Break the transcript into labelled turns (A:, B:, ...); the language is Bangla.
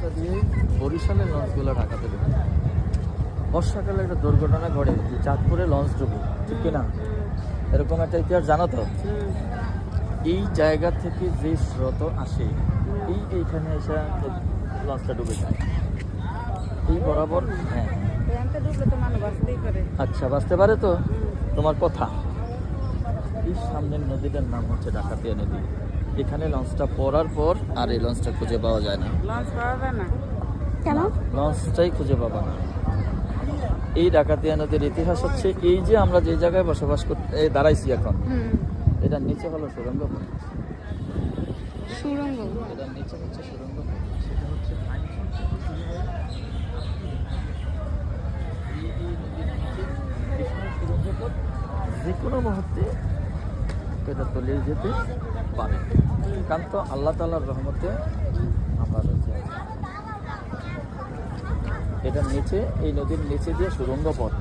A: রাস্তা দিয়ে বরিশালের লঞ্চগুলো ঢাকাতে ঢুকে। বর্ষাকালে একটা দুর্ঘটনা ঘটে যে চাঁদপুরে লঞ্চ ডুবে, ঠিক কিনা? এরকম একটা ইতিহাস জানো তো? এই জায়গা থেকে যে স্রোত আসে এইখানে এসে লঞ্চটা ডুবে যায় এই বরাবর। হ্যাঁ, আচ্ছা, বাঁচতে পারে তো তোমার কথা। এই সামনের নদীটার নাম হচ্ছে ডাকাতিয়া নদী। এখানে লঞ্চটা পড়ার পর আর এই লঞ্চটা খুঁজে পাওয়া যায় না।
B: কেন?
A: লঞ্চটাই খুঁজে পাবা না। এই ডাকাতিয়া নদীর ইতিহাস হচ্ছে এই যে আমরা যে জায়গায় বসবাস করতে দাঁড়াইছি এখন, এটার নিচে হলো সুরঙ্গ পথ।
B: সুরঙ্গ?
A: এটার নিচে হচ্ছে সুরঙ্গ পথ। সেটা হচ্ছে আইন সম্পর্ক শুরু হয় এই নদীর নিচে বিশাল সুরঙ্গ পথ। যে কোনো মুহূর্তে এটা তলিয়ে যেতে পারে। কারণ তো আল্লাহ তাআলার রহমতে আমরা রয়েছে। এটার নিচে, এই নদীর নিচে দিয়ে সুরঙ্গ পথ।